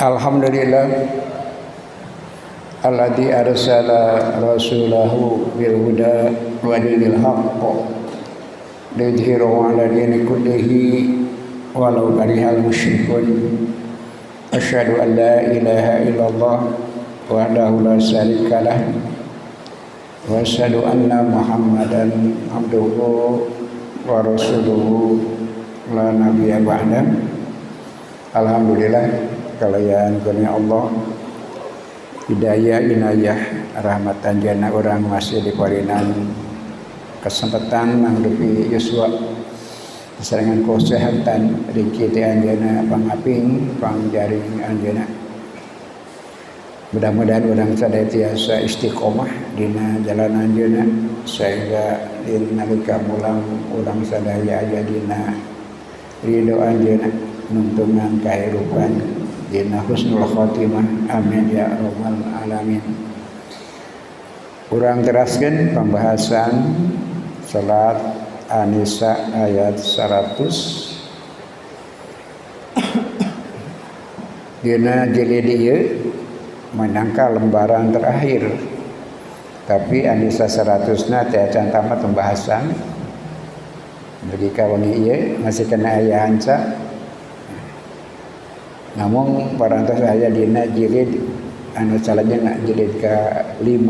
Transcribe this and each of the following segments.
Alhamdulillah alladzi arsala rasulahu bil huda wa dinil haqq liyudhhirahu 'ala dini kullihi walau karihal musyrikun. Asyhadu an la ilaha illallah wahdahu la syarika lah wa asyhadu anna Muhammadan abduhu wa rasuluhu la nabiyya ba'da. Alhamdulillah kalian kurnia Allah hidayah inayah rahmatan jana orang masih di parinan kesempatan mangdupi yuswa keserangan kesehatan rezeki teh anjeunna pangaping pangjaring anjeunna. Mudah-mudahan orang senantiasa istiqomah dina jalan anjeunna sehingga dina nalika mulang urang sadaya aya dina ridho anjeunna nuntungan kahirupan dina husnul khotimah, amin ya rabbal alamin. Urang teraskeun pembahasan salat An-Nisa ayat 100 dina jilid ieu menangka lembaran terakhir, tapi An-Nisa 100-na teh acan tamat pembahasan. Jadi kawangi ieu masih kena aya hanca. Namun parantos aya dina jilid anu salajengna jilid ke-5.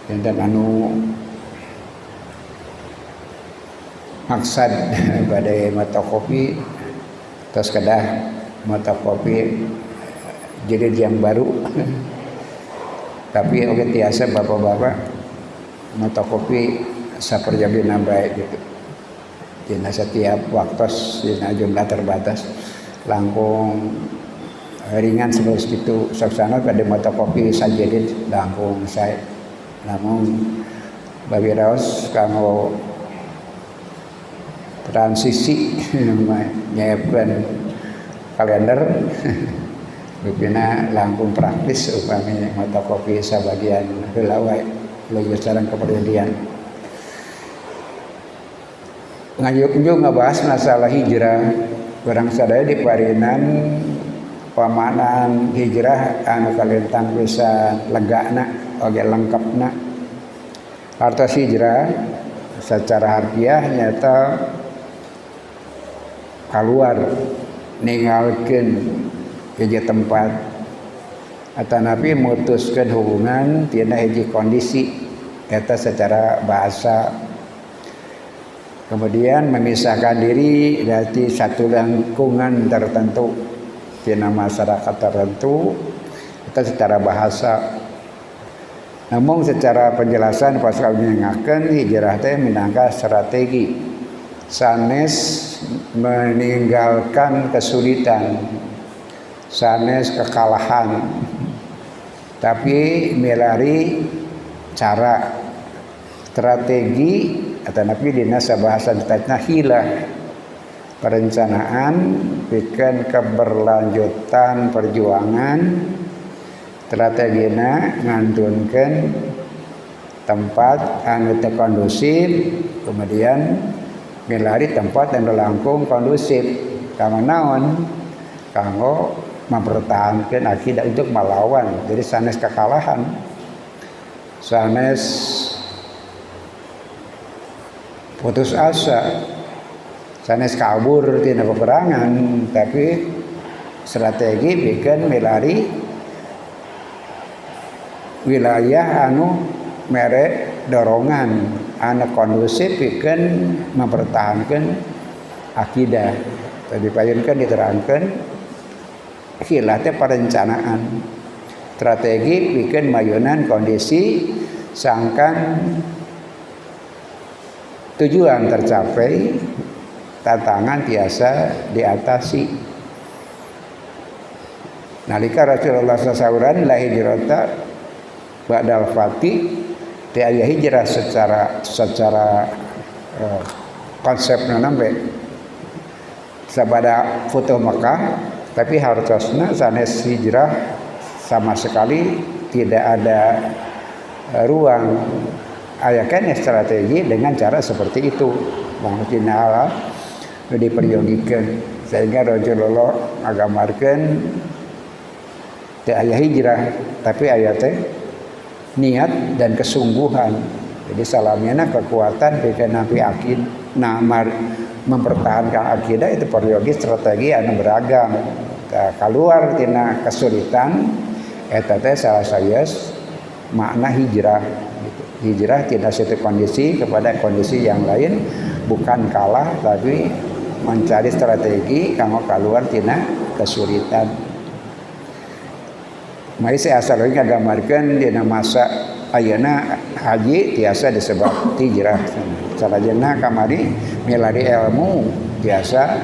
Dan anu maksad badai mata kopi tos kedah mata kopi jilid yang baru. Tapi oke tiasa bapak-bapak mata kopi saperjabina bae gitu. Dina setiap waktos dina jumlah terbatas langkung ringan seperti itu saksana pada mata kopi sajadid langkung saya. Namun bagi raos kanggo transisi nyiapkeun kalender bipina langkung praktis upami mata kopi sabagian heula wae leuwih sareng kepedulian. Ngayuk ngabahas masalah hijrah. Orang sadaya di parinan pamanan hijrah anu kalintang pisan legana oge lengkapna. Artos hijrah secara harfiah nyata keluar ninggalkeun hiji tempat atanapi mutuskeun hubungan tina hiji kondisi eta secara bahasa. Kemudian memisahkan diri dari satu lingkungan tertentu tina masyarakat tertentu itu secara bahasa. Namun secara penjelasan pas kami mengingatkan hijrah teh minangka strategi sanes meninggalkan kesulitan, sanes kekalahan, tapi melari cara strategi atau nabi dina sabahasan tatna hilah perencanaan bikin keberlanjutan perjuangan strategina ngantunkeun tempat anu teu kondusif kemudian milari tempat anu langkung kondusif kanggo naon kanggo mempertahankan akidah untuk melawan. Jadi sanes kekalahan sanes putus asa sanes kabur tina peperangan, tapi strategi bikin milari wilayah anu mere dorongan anu kondusif bikin mempertahankan akidah. Tadi payunkeun diterangkeun hilah teh perencanaan strategi bikin mayunan kondisi sangkan tujuan tercapai, tantangan biasa diatasi. Nalika Rasulullah SAW la hijrata ba'dal fatih, teu aya hijrah secara konsepna nambe sabada futuh Makkah, tapi hartosna sanes hijrah sama sekali tidak ada ruang ayakan strategi dengan cara seperti itu. Mungkin diperyogikan Sehingga Rasulullah ngagamarkeun teu aya hijrah, tapi aya teh niat dan kesungguhan. Jadi salamina kekuatan pikeun napi akid mempertahankan akidah itu perlu strategi anu beragam. Keluar tina kesulitan eta teh salah sayas makna hijrah. Hijrah tidak satu kondisi kepada kondisi yang lain, bukan kalah tapi mencari strategi kanggo keluar tina kesulitan. Mari saya asal lagi ngagamarkeun dina masa ayeuna haji tiasa disebut hijrah. Salajengna kamari milari ilmu biasa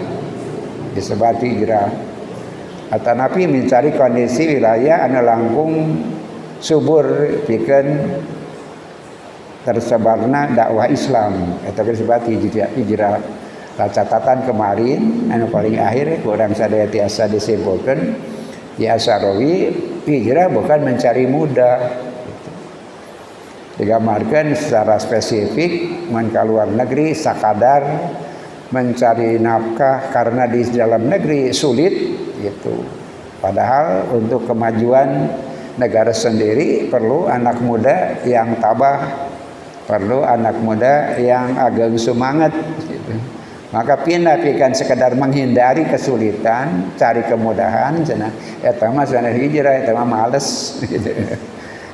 disebut hijrah. Atanapi mencari kondisi wilayah anu langkung subur pikeun tersebarna dakwah Islam eta disebut hijrah. Catatan kemarin anu paling akhir kurang sadaya tiasa disimpulkeun di Asarawi hijrah bukan mencari mudah. Digambarkan secara spesifik mun ka luar negeri sakadar mencari nafkah karena di dalam negeri sulit gitu. Padahal untuk kemajuan negara sendiri perlu anak muda yang tabah, perlu anak muda yang agak semangat gitu. Maka pindah pikan sekedar menghindari kesulitan, cari kemudahan cenah eta mah sanes hijrah, eta mah males gitu.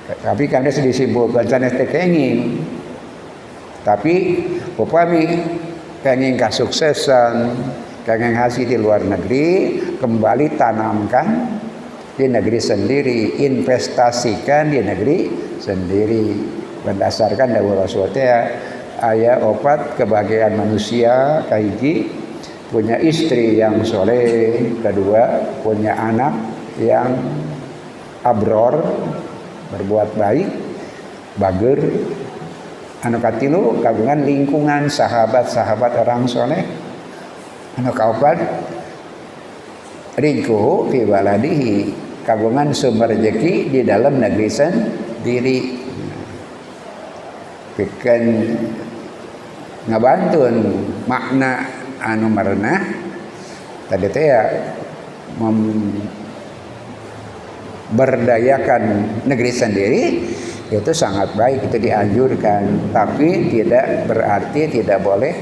Tapi kan dia disebutkan sanes teh kenging. Tapi upami kenging kasuksesan, kenging hasil di luar negeri, kembali tanamkan di negeri sendiri, investasikan di negeri sendiri. Berdasarkan dawuh Rasul teh aya opat kebahagiaan manusia kahiji punya istri yang soleh, kedua punya anak yang abror berbuat baik, bager, anu katilu kagungan lingkungan sahabat-sahabat orang soleh, anu kaopat rizquhu fi baladihi, kagungan sumber rezeki di dalam negeri sendiri. Pikeun ngabantun makna anu marenah tadi teh ya memberdayakan negeri sendiri itu sangat baik, itu dianjurkan, tapi tidak berarti tidak boleh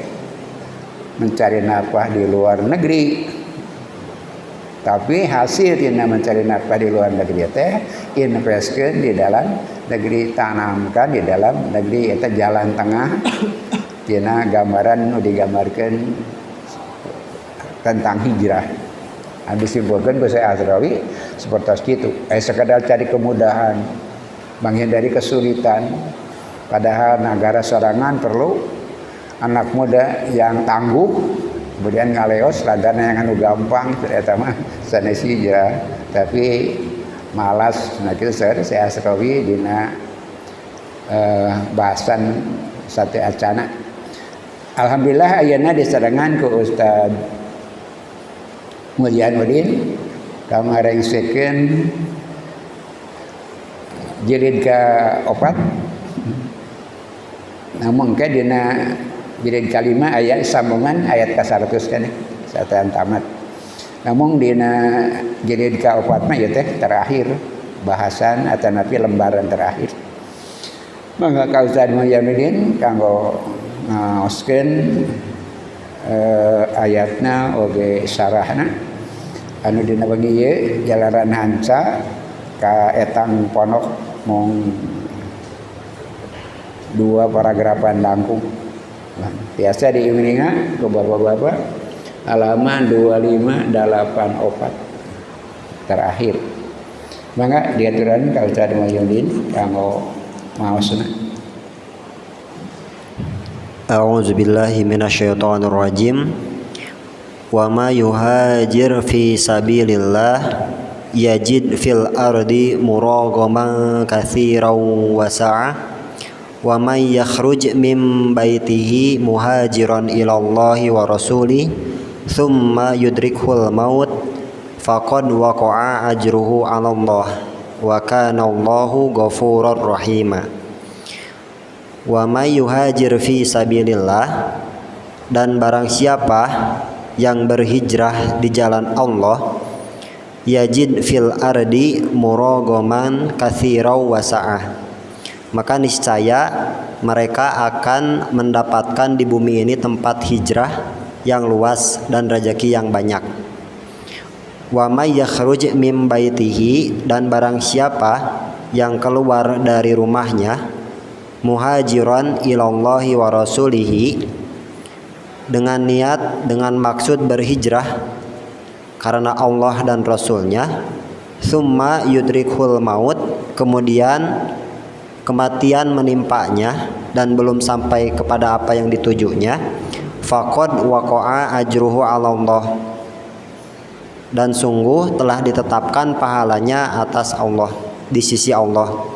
mencari nafkah di luar negeri. Tapi hasil tina mencari nafkah di luar negeri teh investkeun di dalam negeri, tanamkan di dalam negeri, eta jalan tengah tina gambaran nu digambarkeun tentang hijrah. Habis simpulkeun ku Syekh Asrawi seperti itu. Sekadar cari kemudahan, menghindari kesulitan. Padahal negara sorangan perlu anak muda yang tangguh, kemudian ngaleos ladana yang anu gampang eta mah sanes hijrah. Tapi malas, nah kitu Syekh Asrawi dina bahasan sate acana. Alhamdulillah ayeuna disarengan ku Ustaz Mulyanuddin kamarengsekeun jilid ka-4. Namun ke dina jilid ka-5 aya sambungan ayat ka-100 kan sataan tamat. Namun dina jilid ka-4 mah ieu teh terakhir bahasan atanapi lembaran terakhir. Mangga ka Ustaz Mulyanuddin kanggo ngaoskeun ayatna oge sarahna anu dina bagi ieu jalaran hanca ka etang ponok mung 2 paragrafan langkung. Biasa diiringa ku bapak-bapak halaman 2584 terakhir. Mangga diaturan ka Ustaz Mulyanuddin kanggo maosna. A'udzu billahi minasyaitonir rajim. Wa ma yuhajir fi sabilillah yajid fil ardi muragaman katsiran wa sa'ah. Wa may yakhruj min baitihi muhajiran ilallahi wa rasulih thumma yudrikhul maut faqad waqa'a ajruhu 'ala Allah wa kana Allahu ghafurar rahima. Wa may yuhajir fi sabilillah, dan barang siapa yang berhijrah di jalan Allah, yajid fil ardi muragaman katsira wa sa'ah, maka niscaya mereka akan mendapatkan di bumi ini tempat hijrah yang luas dan rezeki yang banyak. Wa may yakhruj min baitihi, dan barang siapa yang keluar dari rumahnya, muhajiran ilallahi wa rasulihi, dengan niat, dengan maksud berhijrah karena Allah dan Rasulnya, summa yudrikhul maut, kemudian kematian menimpanya dan belum sampai kepada apa yang ditujunya, faqad waqa'a ajruhu 'ala Allah, dan sungguh telah ditetapkan pahalanya atas Allah, di sisi Allah.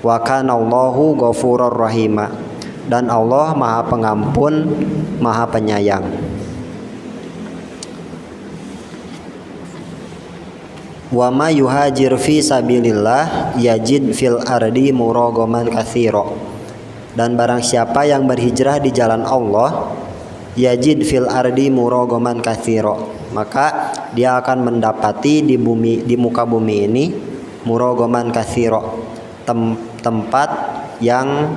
Wa kana Allahu ghafurur rahima, dan Allah Maha Pengampun, Maha Penyayang. Wa ma yuhajir fi sabilillah yajid fil ardi muragaman katsira, dan barang siapa yang berhijrah di jalan Allah, yajid fil ardi muragaman katsira, maka dia akan mendapati di bumi, di muka bumi ini, muragaman katsira, tempat yang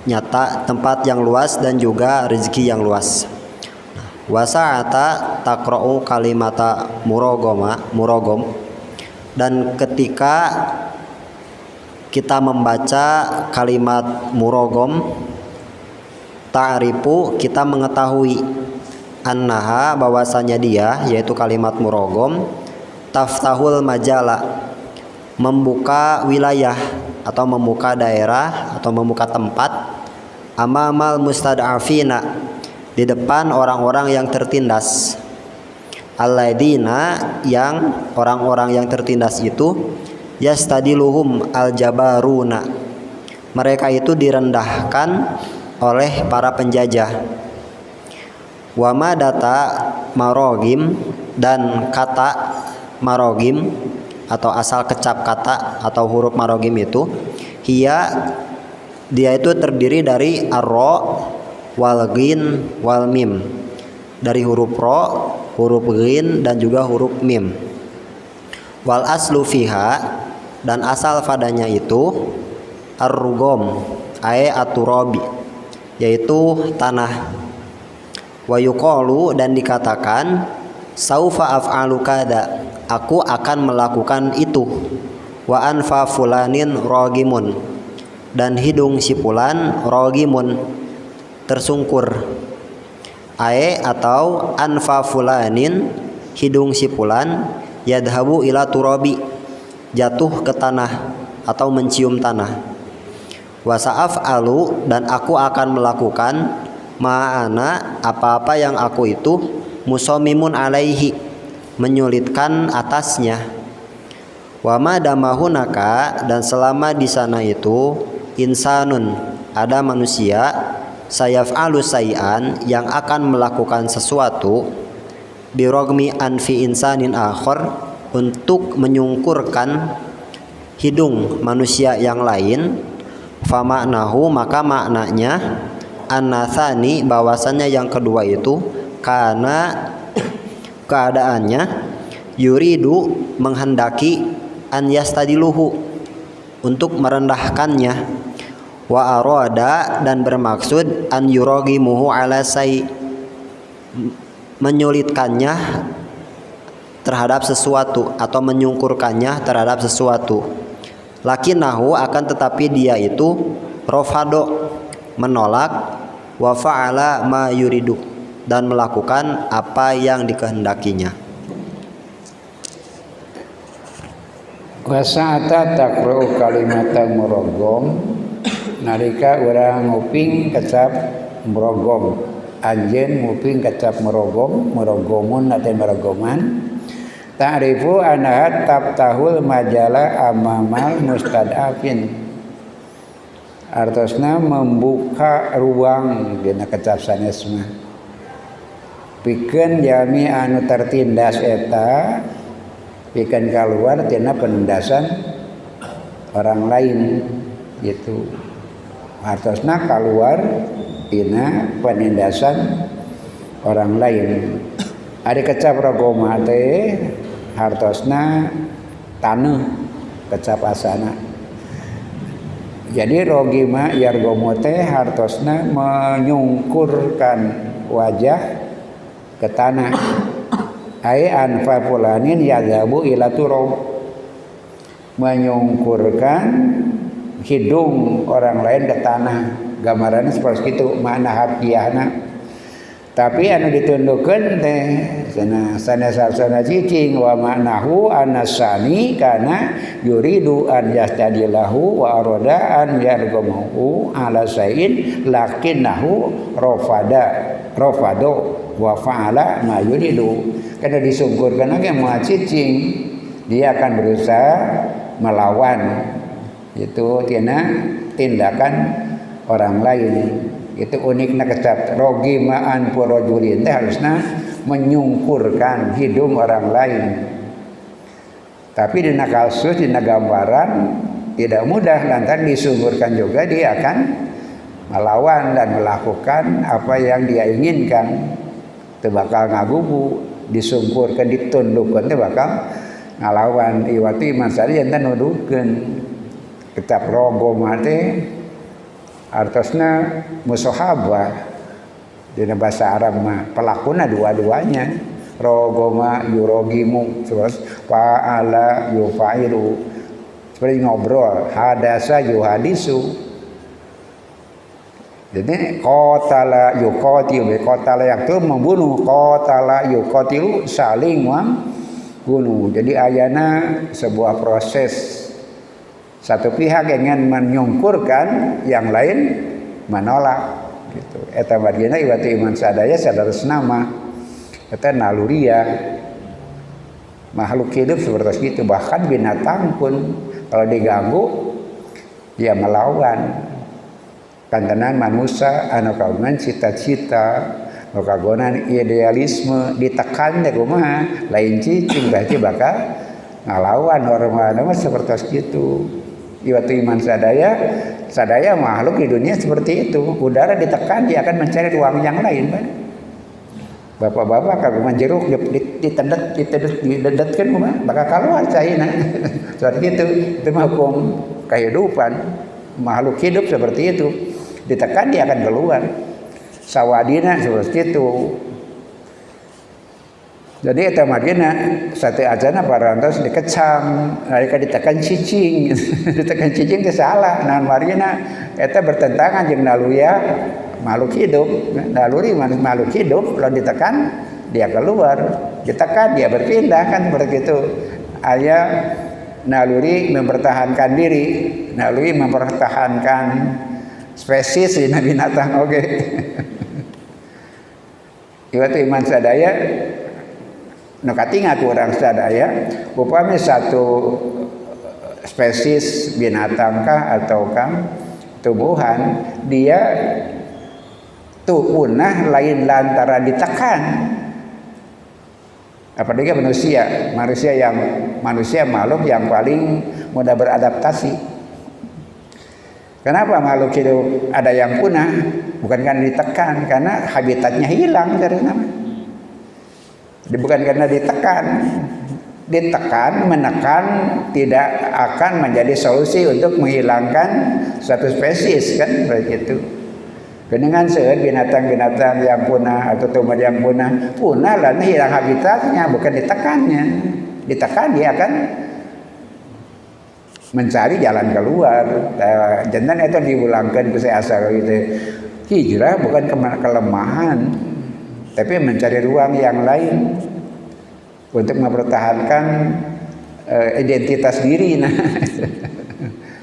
nyata, tempat yang luas dan juga rezeki yang luas. Wasa'ata taqra'u kalimata muragom, dan ketika kita membaca kalimat muragom, ta'rifu, kita mengetahui, annaha, bahwasanya dia, yaitu kalimat muragom, taftahul majala, membuka wilayah atau membuka daerah atau membuka tempat, amamal mustad'afina, di depan orang-orang yang tertindas, alladzina, yang orang-orang yang tertindas itu, yastadiluhum aljabaruna, mereka itu direndahkan oleh para penjajah. Wa madata marogim, dan kata marogim atau asal kecap kata atau huruf marogim itu, dia itu terdiri dari ar-ra wal ghin wal mim, dari huruf ra, huruf ghin dan juga huruf mim. Wal aslu fiha, dan asal padanya itu ar-rugom ay aturabi, yaitu tanah. Wa yuqalu, dan dikatakan, saufa af'alu kada, aku akan melakukan itu. Wa anfa fulanin ragimun, dan hidung si fulan ragimun, tersungkur. Ae, atau anfa fulanin, hidung si fulan, yadhabu ila turabi, jatuh ke tanah atau mencium tanah. Wa sa'af'alu, dan aku akan melakukan, ma'ana, apa-apa yang aku itu, musamimun alaihi, menyulitkan atasnya. Wa madamahunaka, dan selama di sana itu, insanun, ada manusia, sayaf'alu say'an, yang akan melakukan sesuatu, birogmi anfi insanin akhor, untuk menyungkurkan hidung manusia yang lain, famaknahu, maka maknanya, an-natsani, bahwasannya yang kedua itu, karena keadaannya, yuridu, menghendaki, an yastadiluhu, untuk merendahkannya, wa arada, dan bermaksud, an yuragimuhu ala say, menyulitkannya terhadap sesuatu atau menyungkurkannya terhadap sesuatu. Lakinahu, akan tetapi dia itu, rofado, menolak, wa fa'ala ma yuridu, dan melakukan apa yang dikehendakinya. Wasa'ata taqra'u kalimata muragom, nalika urang nguping kecap muragom, anjeun nguping kecap muragom, murogomun atau murogoman, ta'rifu annaha taftahul majala amamal mustad'afin, artosna membuka ruang dina kecap sanes mah pikeun jami anu tertindas eta, pikeun keluar tina penindasan orang lain gitu. Artosna keluar tina penindasan orang lain. Ada kecap rogoma teh hartosna taneuh kecap asana. Jadi rogima yargomo teh hartosna menyungkurkan wajah ke tanah. Ai anfa fulanin yadhabu ila turab, menyungkurkan hidung orang lain ke tanah. Gambarannya seperti itu makna harfiahna. Tapi anu ditundukkeun teh sana cicing wa ma'nahu anasani kana yuridu an yastadilahu wa arada an yargamahu ala sayin lakinnahu rafado wa fa'ala ma yuridu. Karena disungkurkan lagi mau cicing, dia akan berusaha melawan itu tina tindakan orang lain. Itu uniknya kecap rogimaan purojulin teh harusnya menyungkurkan hidung orang lain. Tapi di kasus di gambaran tidak mudah, lantaran disungkurkan juga dia akan melawan dan melakukan apa yang dia inginkan. Itu bakal ngagugu, disungkurkan, ditundukkan, itu bakal ngalawan. Iwati iman sari jantan nuduhkeun kecap rogoma teh artosna musahabah. Di bahasa Arab mah pelakuna dua-duanya. Rogoma yurogimu, terus fa'ala yufailu. Seperti ngobrol, hadasa yuhadisu. Jadi qatala yuqatilu, qatala yang itu membunuh, qatala yuqatilu saling membunuh. Jadi ayana sebuah proses. Satu pihak ingin menyungkurkan, yang lain menolak. Gitu. Eta bagianna iwati iman sadaya sadarusna mah eta naluria. Makhluk hidup seperti itu, bahkan binatang pun kalau diganggu dia melawan. Kantenan manusia anu kagungan cita-cita, anu kagungan idealisme, ditekan teh kumaha lain cicing berarti bakal ngalawan normal seperti itu. Iwatu iman sadaya makhluk di dunia seperti itu. Udara ditekan dia akan mencari ruang yang lain, kan? Bapak-bapak kagungan jeruk didedetkeun kumaha bakal keluar caina. Seperti itu mah hukum kehidupan. Makhluk hidup seperti itu. Ditekan dia akan keluar. Sawadina seperti itu. Jadi eta magina sate ajana parantos dikecam, nalika ditekan cicing. Ditekan cicing teh salah. Naon marina eta bertentangan jeung naluya makhluk hidup. Naluri makhluk hidup kalau ditekan dia keluar, ditekan dia berpindah, kan begitu. Aya naluri mempertahankan diri, naluri mempertahankan spesies di binatang oge. Iwatu iman sadaya nu katingat urang sadaya upami satu spesies binatang kah ataukah tumbuhan dia tuh punah lain lantaran ditekan. Apalagi manusia makhluk yang paling mudah beradaptasi. Kenapa makhluk hidup ada yang punah? Bukan karena ditekan, karena habitatnya hilang dari nama. Bukan karena ditekan, menekan tidak akan menjadi solusi untuk menghilangkan suatu spesies, kan begitu. Dengan seueur binatang-binatang yang punah atau tumbuhan yang punah lalu hilang habitatnya, bukan ditekannya. Ditekan dia akan mencari jalan keluar. Jangan itu diulangkan ke saya asal itu. Hijrah bukan kelemahan, tapi mencari ruang yang lain untuk mempertahankan identitas diri. Nah,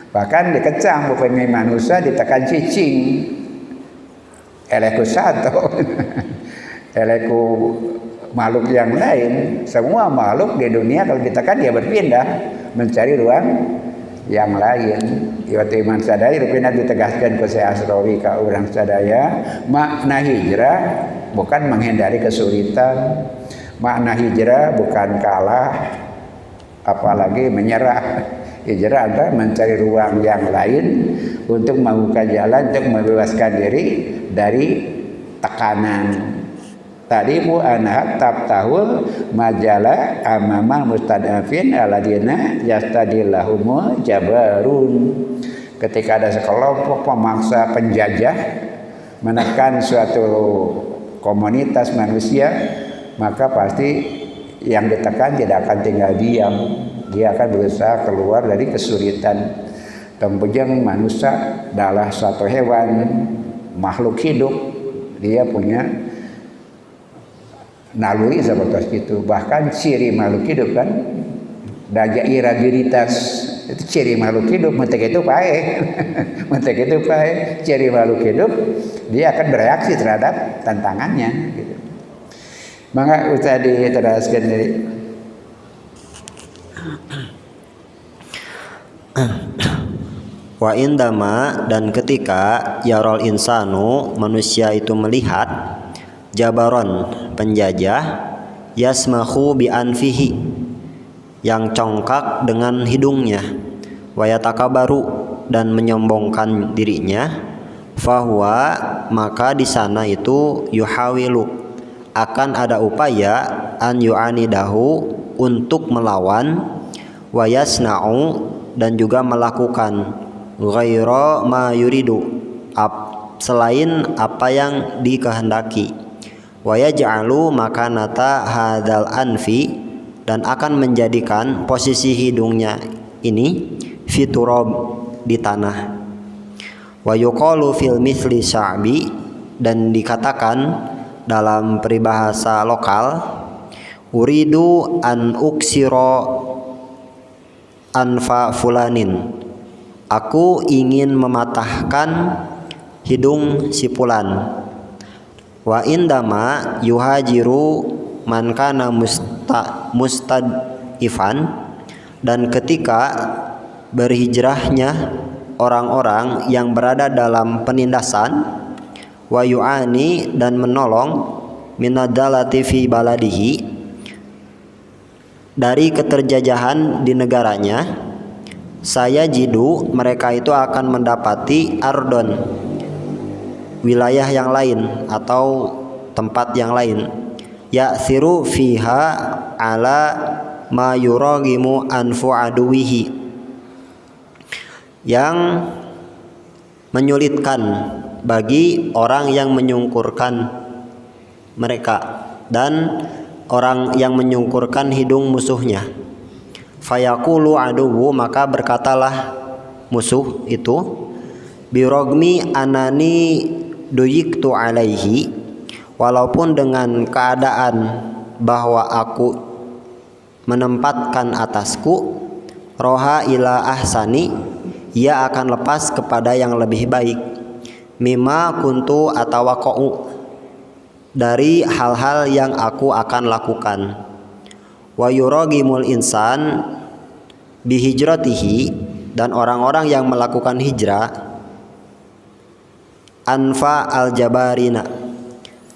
bahkan dikecam bukannya manusia ditekan cicing, eleku satu, eleku makhluk yang lain. Semua makhluk di dunia kalau ditekan dia berpindah mencari ruang yang lain. Iwati iman sadaya rupina ditegaskan ku saya Asrawi ka urang sadaya, makna hijrah bukan menghindari kesulitan, makna hijrah bukan kalah apalagi menyerah. Hijrah adalah mencari ruang yang lain untuk membuka jalan untuk membebaskan diri dari tekanan. tadimu anha tabtahul majala amamal mustadafin aladina yastadillahumul jabarun. Ketika ada sekelompok pemaksa penjajah menekan suatu komunitas manusia, maka pasti yang ditekan tidak akan tinggal diam. Dia akan berusaha keluar dari kesulitan. Tempujeng manusia adalah suatu hewan, makhluk hidup. Dia punya naluri seperti itu. Bahkan ciri makhluk hidup kan, daya iragiritas itu ciri makhluk hidup. Mentek itu baik, mentek itu baik. Ciri makhluk hidup, dia akan bereaksi terhadap tantangannya. Gitu. Maka usah diteraskan dari wa indama, dan ketika yarol insanu, manusia itu melihat jabaron, penjajah, yasmahu bi anfihi, yang congkak dengan hidungnya, wa yatakabaru, dan menyombongkan dirinya, fahuwa, maka di sana itu yuhawilu, akan ada upaya an yu'anidahu, untuk melawan, wa yasna'u, dan juga melakukan ghaira ma yuridu, selain apa yang dikehendaki, wa yaj'alu makanata hadzal anfi, dan akan menjadikan posisi hidungnya ini fiturab, di tanah, wa yuqalu fil mithli sya'bi, dan dikatakan dalam peribahasa lokal, uridu an uksiro anfa fulanin, aku ingin mematahkan hidung si fulan. Wa indama yuhajiru man kana mustadifan, dan ketika berhijrahnya orang-orang yang berada dalam penindasan, wa yu'ani, dan menolong minadalati fi baladihi, dari keterjajahan di negaranya, saya jidu, mereka itu akan mendapati ardon, wilayah yang lain atau tempat yang lain, ya'thiru fiha ala ma yuragimu anfu aduwihi, yang menyulitkan bagi orang yang menyungkurkan mereka, dan orang yang menyungkurkan hidung musuhnya. Fayaqulu aduwu, maka berkatalah musuh itu, birogmi anani duyiktu alaihi, walaupun dengan keadaan bahwa aku menempatkan atasku, roha ila ahsani, ia akan lepas kepada yang lebih baik, mimma kuntu atawaqa'u, dari hal-hal yang aku akan lakukan. Wa yuragimul insan bihijratihi, dan orang-orang yang melakukan hijrah, anfa al-jabarina,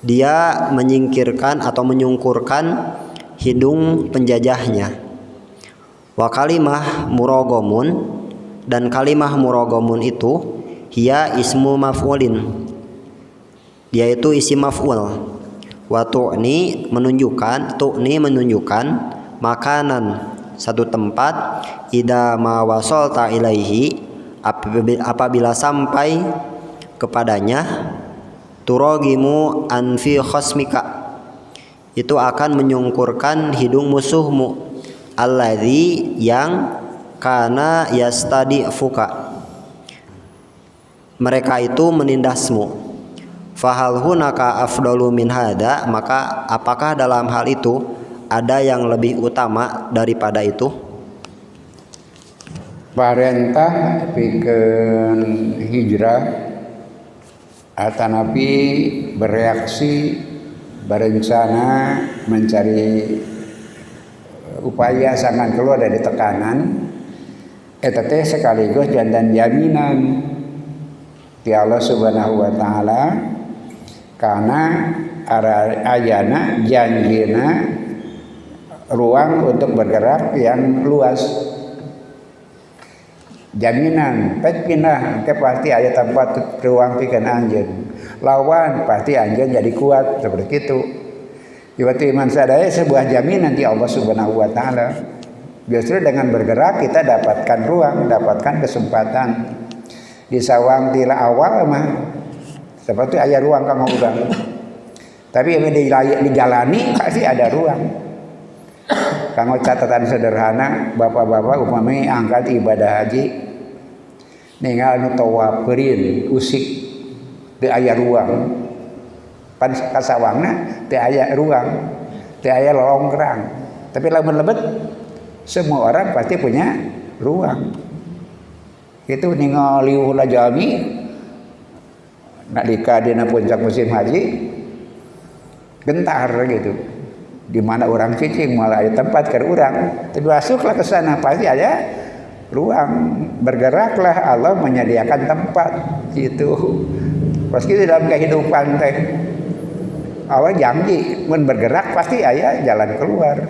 dia menyingkirkan atau menyungkurkan hidung penjajahnya. Wa kalimah murogomun, dan kalimah murogomun itu hiya ismu maf'ulin, dia itu isim maf'ul. Wa tu'ni, menunjukkan makanan, satu tempat, idza ma wasalta ilaihi, apabila sampai kepadanya, turagimu anfi khasmika, itu akan menyungkurkan hidung musuhmu, alladzi, yang kana yastadifuka, mereka itu menindasmu. Fahal hunaka afdalu min hada, maka apakah dalam hal itu ada yang lebih utama daripada itu? Perintah bikin hijrah atau Nabi bereaksi, berencana mencari upaya sangat keluar dari tekanan, teh sekaligus dan jaminan di Allah Subhanahu wa taala, karena ayana janjina ruang untuk bergerak yang luas. Jaminan pindah ke pasti ada tempat ruang pikan anjeun, lawan pasti anjeun jadi kuat, seperti itu. Iwati iman sadaya sebuah jaminan di Allah Subhanahu wa taala. Justru dengan bergerak kita dapatkan ruang, dapatkan kesempatan. Di sawang tila awal mah seperti aya ruang kanggo urang. Tapi yang dijalani pasti ada ruang. Kanggo catatan sederhana, bapak-bapak upami angkat ibadah haji ninggal nu tawafkeun usik teu aya ruang. Pan kasawangna teu aya ruang, teu aya lolongkrang. Tapi lamun lebet semua orang pasti punya ruang. Itu ningali ulah jalmi nalika dina puncak musim haji gentar gitu. Di mana orang cicing malah ada tempat ke orang, tapi masuklah ke sana pasti ada ruang. Bergeraklah, Allah menyediakan tempat gitu. Meski dalam kehidupan teh Allah janji mun bergerak pasti aya jalan keluar.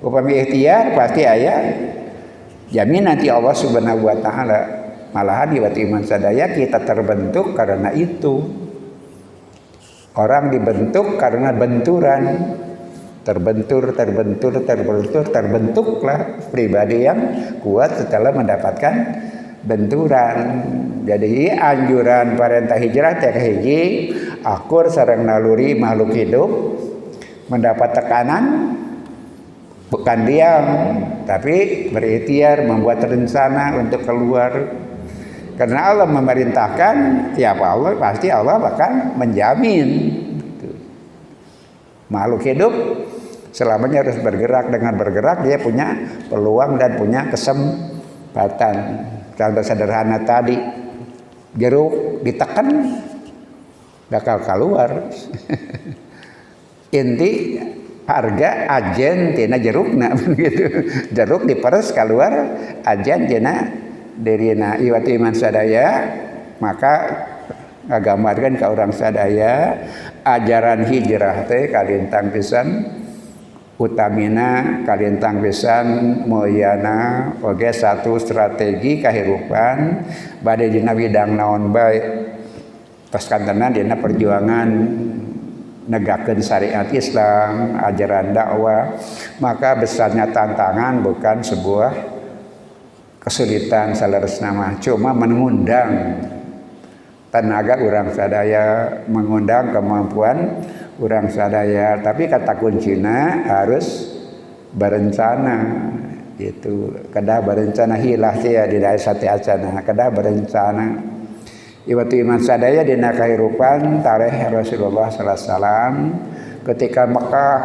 Upami ikhtiar pasti aya jaminan nanti Allah Subhanahu wa taala. Malahan di iman sadaya kita terbentuk karena itu. Orang dibentuk karena benturan. Terbentuklah pribadi yang kuat setelah mendapatkan benturan. Jadi anjuran perintah hijrah teh hiji akur sareng naluri makhluk hidup mendapat tekanan bukan diam tapi berikhtiar membuat rencana untuk keluar. Karena Allah memerintahkan, ya Allah pasti Allah akan menjamin. Makhluk hidup selamanya harus bergerak. Dengan bergerak dia punya peluang dan punya kesempatan. Contoh sederhana tadi, jeruk ditekan bakal keluar. Inti harga ajen tina jerukna begitu. Jeruk diperes keluar, ajen tina derina iwati iman sadaya. Maka ngagambarkeun ka urang sadaya ajaran hijrah teh kalintang pisan utamina, kalintang pisan moyana oge satu strategi kahirupan bade dina bidang naon bae tos kantenan dina perjuangan negakeun syariat Islam, ajaran dakwah. Maka besarnya tantangan bukan sebuah kesulitan saleresna mah, cuma mengundang tenaga urang sadaya, mengundang kemampuan urang sadaya. Tapi kata kuncina harus berencana. Itu kada berencana hilah sia di daerah sate acana, kada berencana. Iwatu iman sadaya dina kahirupan tarikh Rasulullah sallallahu alaihi wasallam ketika Mekah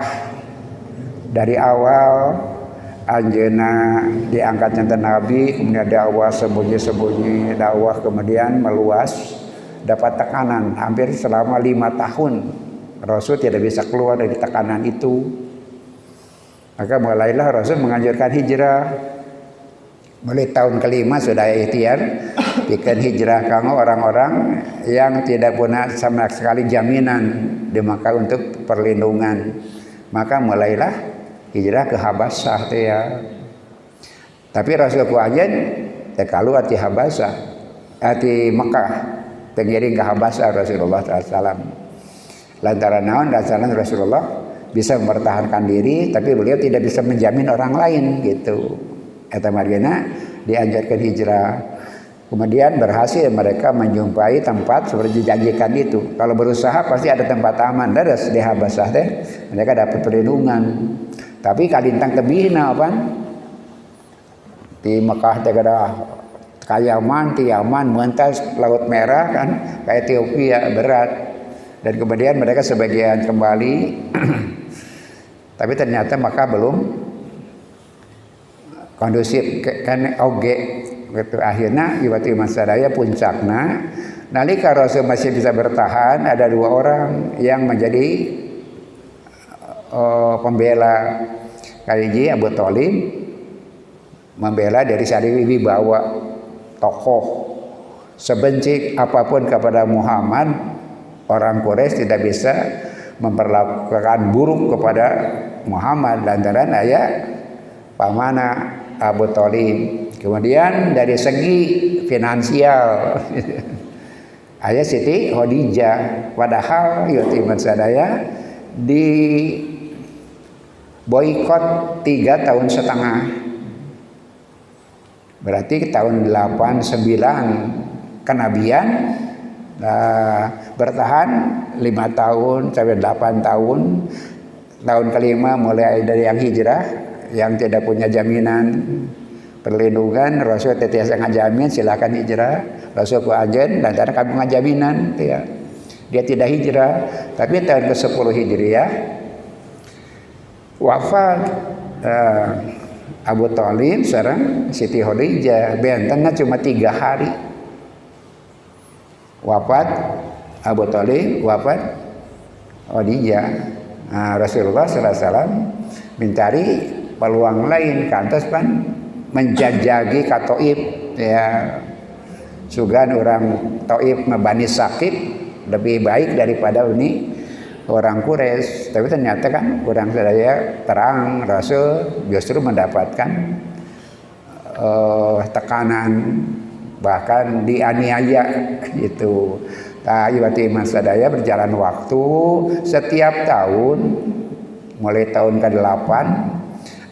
dari awal anjeunna diangkat jantan Nabi, kemudian dakwah sembunyi-sembunyi, dakwah kemudian meluas, dapat tekanan hampir selama 5 tahun. Rasul tidak bisa keluar dari tekanan itu. Maka mulailah Rasul menganjurkan hijrah. Mulai tahun kelima sudah ikhtiar bikin hijrah kanggo orang-orang yang tidak punya sama sekali jaminan di Makkah untuk perlindungan. Maka mulailah hijrah ke Habasyah teh ya. Tapi Rasul ku anjeun teh kaluar ti Habasyah, ti Mekah, teh ngiring ka Habasyah Rasulullah sallallahu alaihi wasallam. Lantaran naon dasarna Rasulullah bisa mempertahankan diri tapi beliau tidak bisa menjamin orang lain gitu. Eta margina dianjurkan hijrah. Kemudian berhasil mereka menjumpai tempat seperti dijanjikan itu. Kalau berusaha pasti ada tempat aman. Dadas di Habasyah teh mereka dapat perlindungan. Tapi kalintang tebihna apa? Di Mekah teh kada kayaman, tiaman, mentas Laut Merah kan, ke Ethiopia berat. Dan kemudian mereka sebagian kembali. Tapi ternyata Mekah belum kondusif kan oge gitu. Akhirnya iwati iman sadaya puncakna nalika Rasul masih bisa bertahan ada 2 orang yang menjadi pembela. Kaliji Abu Thalib membela dari sari wibawa tokoh sebenci apapun kepada Muhammad, orang Quraisy tidak bisa memperlakukan buruk kepada Muhammad lantaran aya pamana Abu Thalib. Kemudian dari segi finansial aya Siti Khadijah, padahal iman sadaya di boikot 3 tahun setengah. Berarti tahun 89 kenabian bertahan 5 tahun sampai 8 tahun. Tahun kelima mulai dari yang hijrah, yang tidak punya jaminan perlindungan, Rasul tiasa ngajamin silakan hijrah. Rasul ku ajen dan karena kami ngajaminan ya. Dia tidak hijrah, tapi tahun ke-10 Hijriah wafat Abu Thalib sareng Siti Khadijah, bentenna cuma 3 hari. Wafat Abu Thalib, wafat Khadijah. Nah, Rasulullah SAW mencari peluang lain, kantos pan menjajagi ka Taif ya. Sugan orang Taif Bani Sakif lebih baik daripada ini orang Quraisy. Tapi ternyata kan orang sadaya terang Rasul justru mendapatkan tekanan, bahkan dianiaya itu. Ibati iman sadaya berjalan waktu, setiap tahun mulai tahun ke-8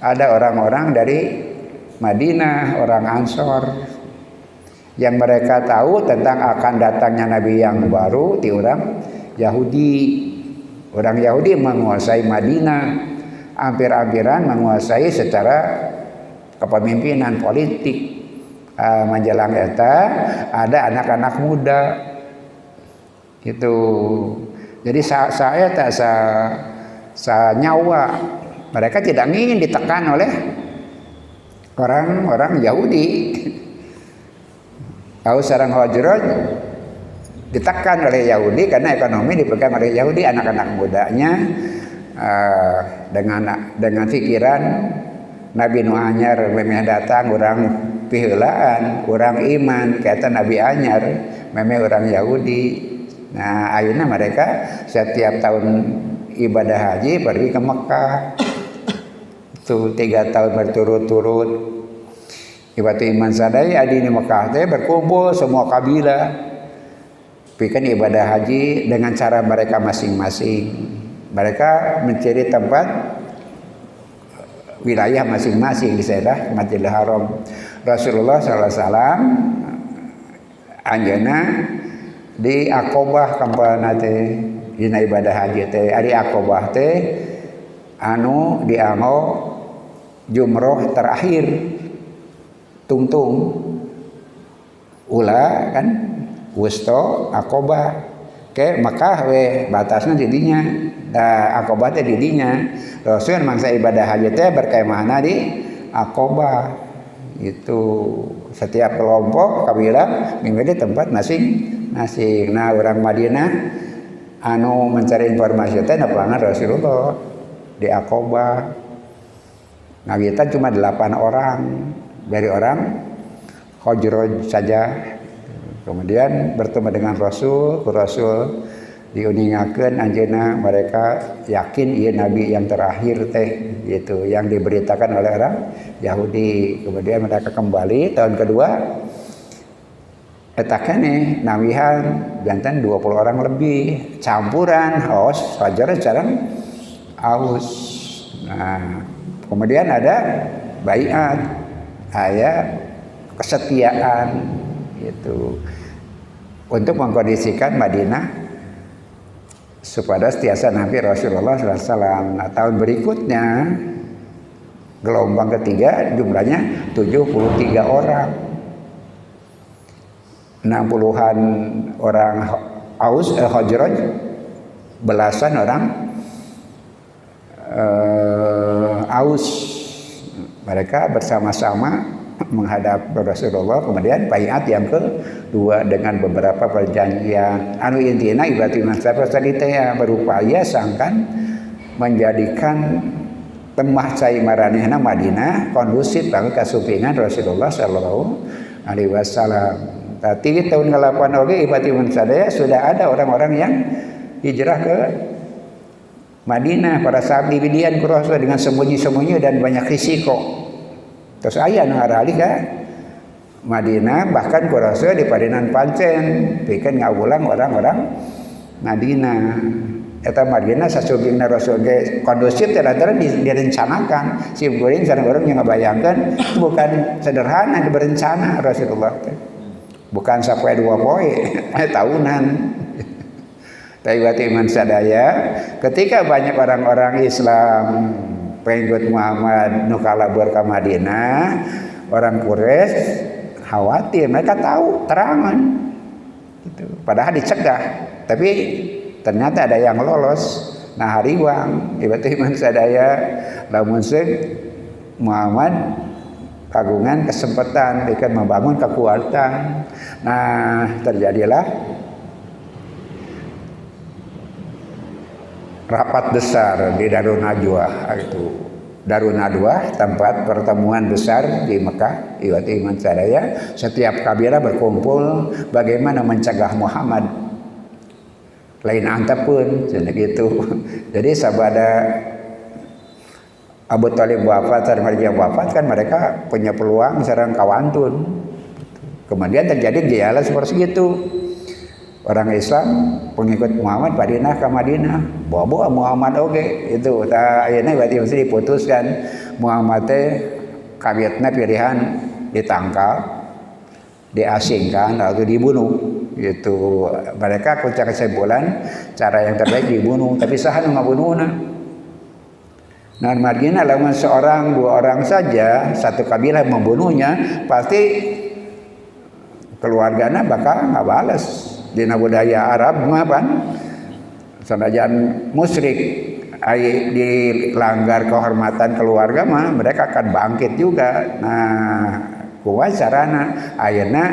ada orang-orang dari Madinah, orang Ansor yang mereka tahu tentang akan datangnya Nabi yang baru di orang Yahudi. Orang Yahudi menguasai Madinah, hampir-hampiran menguasai secara kepemimpinan politik. Menjelang eta ada anak-anak muda itu. Jadi saya tak nyawa. Mereka tidak ingin ditekan oleh orang-orang Yahudi. Aus sareng Khazraj ditekan oleh Yahudi karena ekonomi dipegang oleh Yahudi. Anak-anak mudanya dengan pikiran Nabi nu anyar memeh datang orang piheulaan, orang iman kata Nabi anyar memeh orang Yahudi. Nah, ayeuna mereka setiap tahun ibadah haji pergi ke Mekah. Itu 3 tahun berturut-turut. Ibadah iman sadaya di Mekah teh berkumpul semua kabilah. Bikin ibadah haji dengan cara mereka masing-masing. Mereka mencari tempat wilayah masing-masing di daerah Masjidil Haram. Rasulullah SAW anjeunna di Aqobah kampana teh dina ibadah haji teh. Ari Aqobah teh anu dianggo jumroh terakhir tungtung ulah kan wusto Aqobah ke Makkah we batasna di dinya. Da Aqobah teh di dinya. Rasul mangsa ibadah haji teh berkemahna di Aqobah. Itu setiap kelompok kabilah minggu di tempat masing-masing. Nah, orang Madinah anu mencari informasi teh nepana Rasulullah di Aqobah. Nah, kita cuma 8 orang dari orang Khazraj saja. Kemudian bertemu dengan Rasul diuningakeun anjeunna mereka yakin ieu nabi yang terakhir teh gitu yang diberitakan oleh orang Yahudi. Kemudian mereka kembali tahun kedua eta keneh nawihan jantan 20 orang lebih campuran Aus, Khazraj sareng Aus. Nah, kemudian ada baiat, aya kesetiaan gitu untuk mengkondisikan Madinah supaya setiasa Nabi Rasulullah SAW. Nah, tahun berikutnya gelombang ketiga jumlahnya 73 orang, 60-an orang Aus Khazraj, belasan orang Aus. Mereka bersama-sama menghadap Rasulullah. Kemudian baiat yang kedua dengan beberapa perjanjian anu intina ibadah masyarakat tadi teh berupaya sangkan menjadikan temah cai maranehna Madinah kondusif bagi kasupingan Rasulullah sallallahu alaihi wasallam. Tapi tahun ke-8 oge ibadah sadaya sudah ada orang-orang yang hijrah ke Madinah pada saat dibidian ku Rasul dengan sembunyi-sembunyi dan banyak risiko. Terus aya nu ngarali ka Madinah, bahkan ku Rasul di padinan pancen pikeun ngawulang orang-orang Madinah. eta margina sasubingna Rasul ge kondusif teh lantaran direncanakan. Sim kuring sareng urang yang ngabayangkeun bukan sederhana berencana Rasulullah teh. Bukan sapoe dua poe, tahunan. Taiwat iman sadaya, ketika banyak orang-orang Islam pengikut Muhammad nu kalabur ka Madinah, orang Quraisy khawatir, mereka tahu terangan gitu. Padahal dicegah, tapi ternyata ada yang lolos. Nah hariwang ibarat iman sadaya lamun seug Muhammad kagungan kesempatan ikan membangun kekuatan. Nah terjadilah rapat besar di Darun Najwa itu. Darun Najwa tempat pertemuan besar di Mekah. Iwat iman sadaya, setiap kabilah berkumpul bagaimana mencegah Muhammad. Lain antapun gitu. Jadi sabada Abu Thalib wafat, sareng Khadijah wafat kan mereka punya peluang sareng kawantun. Kemudian terjadi dialog seperti itu. Orang Islam pengikut Muhammad padinah ke Madinah, bawa Muhammad oge itu. Ayeuna berarti mesti diputuskan Muhammad teh kabietna pilihan ditangkal, diasingkan atau dibunuh. Gitu. Mereka punya kesimpulan cara yang terbaik dibunuh, tapi saha nu ngabunuhna? Nah, margina lamun seorang dua orang saja satu kabilah membunuhnya, pasti keluarganya bakal nggak balas. Dina budaya Arab mah pan sanajan musyrik ai dilanggar kehormatan keluarga mah mereka akan bangkit juga. Nah, kumaha carana? Ayeuna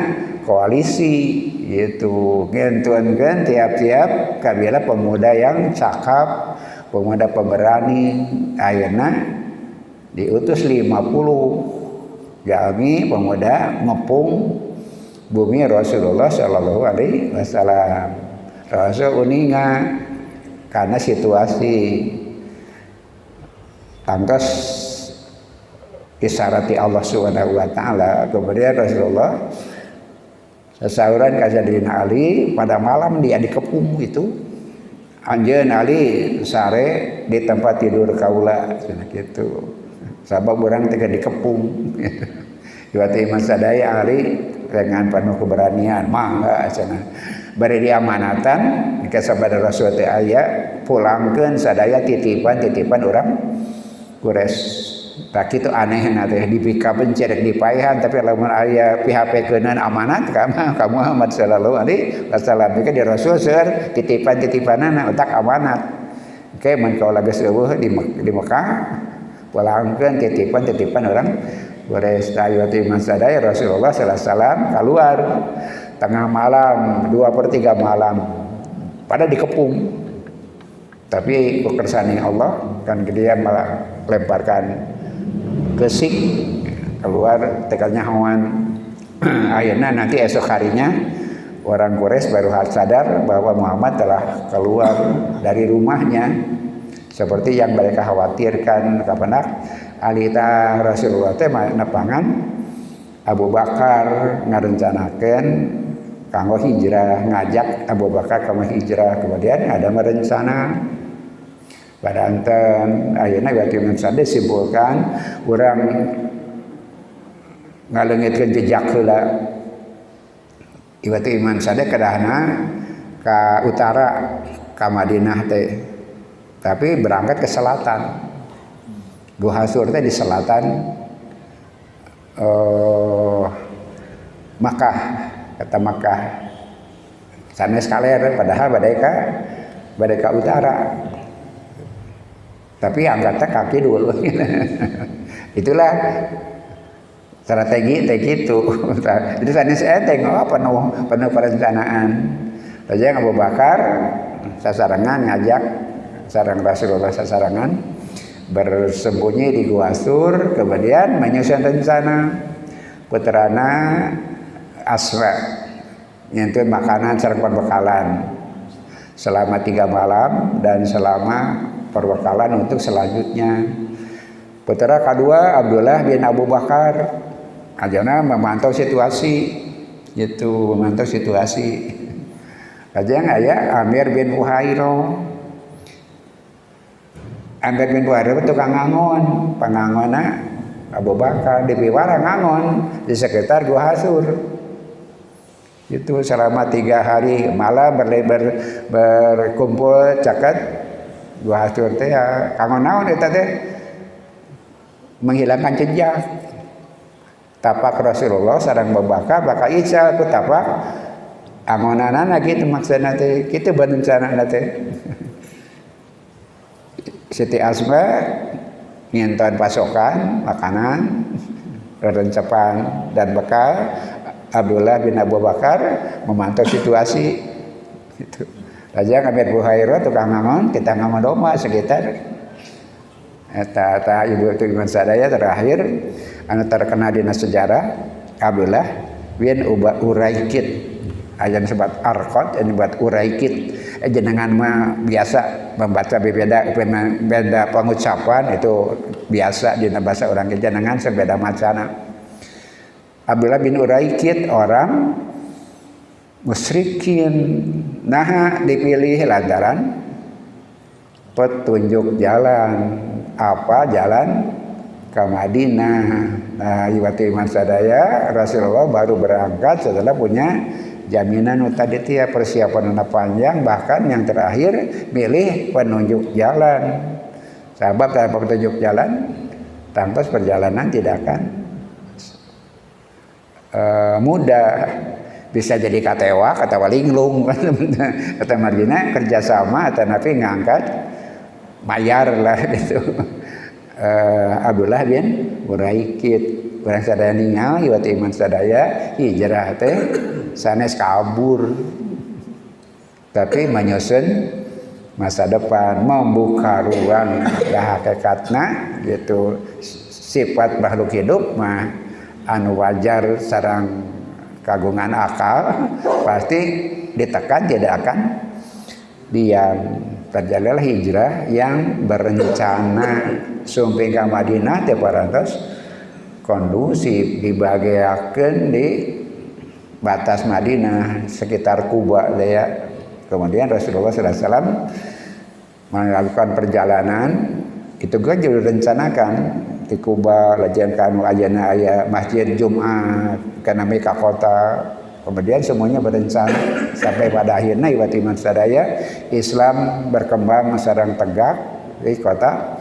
koalisi gitu. Ngentuankeun tiap-tiap kabilah pemuda yang cakap, pemuda pemberani. Ayeuna diutus 50 jalmi pemuda ngepung bumi Rasulullah Shallallahu Alaihi Wasallam. Rasul uninga karena situasi tangkas isarati Allah Subhanahu Wa Taala. Kemudian Rasulullah sesauran ka Sayyidina Ali pada malam dia dikepung itu. Anjeun Ali sare di tempat tidur kaula gitu. Sabab urang teh dikepung. Iwat iman sadaya Ali dengan penuh keberanian mangga cenah bari diamanatan ka sabada Rasul teh aya pulangkeun sadaya titipan urang Quraisy. Tak kitu anehna teh dipikabeun cerek dipaehan tapi lamun aya PHP-keunan amanat ka Muhammad sallallahu alaihi wasallam ke di Rasul seueur titipan-titipanana otak amanat. Oke mun kaula geus eueuh di Mekah pulangkeun titipan urang Quraisy. Tayat iman sadaya Rasulullah sallallahu alaihi wasallam keluar tengah malam 2/3 malam pada dikepung. Tapi kekersane Allah kan dia malah lemparkan gesik keluar tekalnya hawan. Ayeuna nanti esok harinya orang Quraisy baru sadar bahwa Muhammad telah keluar dari rumahnya seperti yang mereka khawatirkan. Kapanak alita Rasulullah teh nepangan Abu Bakar ngarencanakeun kanggo hijrah, ngajak Abu Bakar kanggo hijrah. Kemudian ada merencana pada anten ayeuna berarti mensade simpulkan urang ngaleungitkeun jejak heula. Iwati iman sade kadahna ka utara ka Madinah teh. Tapi berangkat ke selatan. Guhasur teh di selatan Makkah, kata Makkah. Sanes kaler padahal badai ka utara. Tapi angkatnya kaki dulu. Itulah strategi teh gitu. Itu sanes enteng penuh perencanaan. Raja Abu Bakar sasarangan ngajak sareng Rasulullah sasarangan bersembunyi di Gua Sur, kemudian menyusun rencana putrana Asra nyentuh makanan sareng perbekalan selama 3 malam dan selama perbekalan untuk selanjutnya. Putra kedua Abdullah bin Abu Bakar ajana memantau situasi memantau situasi. Ajang aya Amir bin Fuhairah Amir bin Buhairah tukang ngangon, pangangona Abu Bakar di piwara ngangon di sekitar Gua Hasur. Itu selama 3 hari malam berkumpul caket Gua Hasur teh ya kangon naon eta teh menghilangkan jejak. Tapak Rasulullah sareng Abu Bakar bakal Isa ku tapak angonanana gitu maksudna teh kitu berencanana teh. Siti Asma nginton pasokan makanan rerencepan dan bekal. Abdullah bin Abu Bakar memantau situasi itu. Raja Amir Buhairah tukang ngangon kita ngangon domba sekitar eta ibu itu iman sadaya terakhir anu terkena dina sejarah Abdullah bin Uraikid ajan sebat Arqad ini buat Uraikid jenengan mah biasa membaca beda pengucapan itu biasa dina bahasa orang jenengan sebeda macana. Abdullah bin Uraikid orang musyrikin nah dipilih lantaran petunjuk jalan apa jalan ke Madinah. Nah iwati iman sadaya Rasulullah baru berangkat setelah punya jaminan tadi tia persiapan panjang bahkan yang terakhir milih penunjuk jalan. Sebab tanpa petunjuk jalan tanpa perjalanan tidak akan mudah, bisa jadi katewa linglung kata margina kerjasama atau napi ngangkat bayar lah gitu. Abdullah bin Uraikid orang sadaya ningal iwat iman sadaya hijrah teh sanes kabur tapi menyusun masa depan membuka ruang dah hakikatna gitu sifat makhluk hidup mah anu wajar sareng kagungan akal pasti ditekan tidak akan diam. Terjadilah hijrah yang berencana sumping ka Madinah teh parantos kondusif dibagiakeun di batas Madinah sekitar Kuba ya. Kemudian Rasulullah SAW melakukan perjalanan itu juga direncanakan di Kuba lajian kanu ajana aya masjid Jumat kana ka kota. Kemudian semuanya berencana sampai pada akhirnya iwat iman sadaya Islam berkembang sareng tegak di kota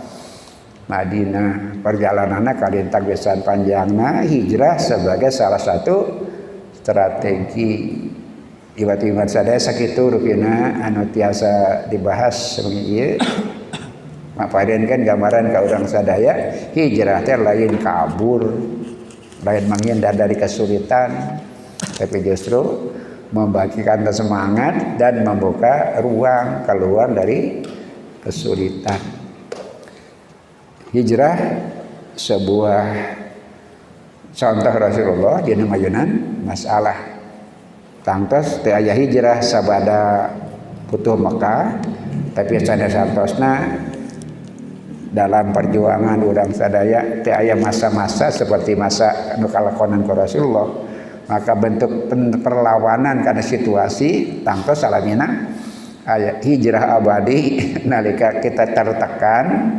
Madinah. Perjalanannya kadin tagisan panjangna hijrah sebagai salah satu strategi iwat iman sadaya sakitu rupina anu tiasa dibahas sebagai ieu. Mapaden kan gambaran ka urang sadaya hijrah teh lain kabur, lain menghindar dari kesulitan, tapi justru membagikan semangat dan membuka ruang keluar dari kesulitan. Hijrah sebuah contoh Rasulullah dina mayunan masalah tangtos teu aya hijrah sabada putuh Mekah tapi sanes-santosna dalam perjuangan urang sadaya teu aya masa-masa seperti masa anu kalakonan ku Rasulullah. Maka bentuk perlawanan karena situasi tangtos salamina aya hijrah abadi nalika kita tertekan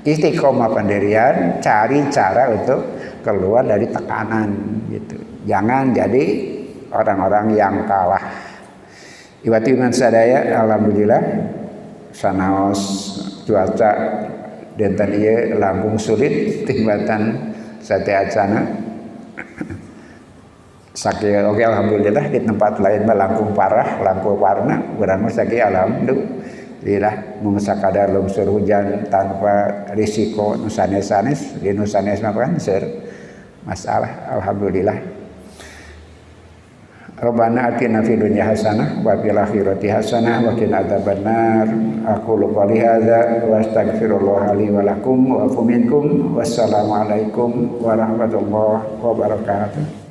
istiqomah pendirian cari cara untuk keluar dari tekanan gitu. Jangan jadi orang-orang yang kalah. Iwati iman sadaya alhamdulillah sanaos cuaca dinten ieu langkung sulit timbatan sateacana sakieu oge alhamdulillah di tempat lain mah langkung parah langkung warna urang mah sakieu alhamdulillah mun sakadar lungsur hujan tanpa risiko nu sanes-sanes di nu sanes mah kan seur masalah alhamdulillah. Rabbana atina fid dunya hasanah wa fil akhirati hasanah wa qina adzabannar. Aqulu qouli hadza wa astaghfirullah li wa lakum wa afu minkum. Wassalamu alaikum warahmatullahi wabarakatuh.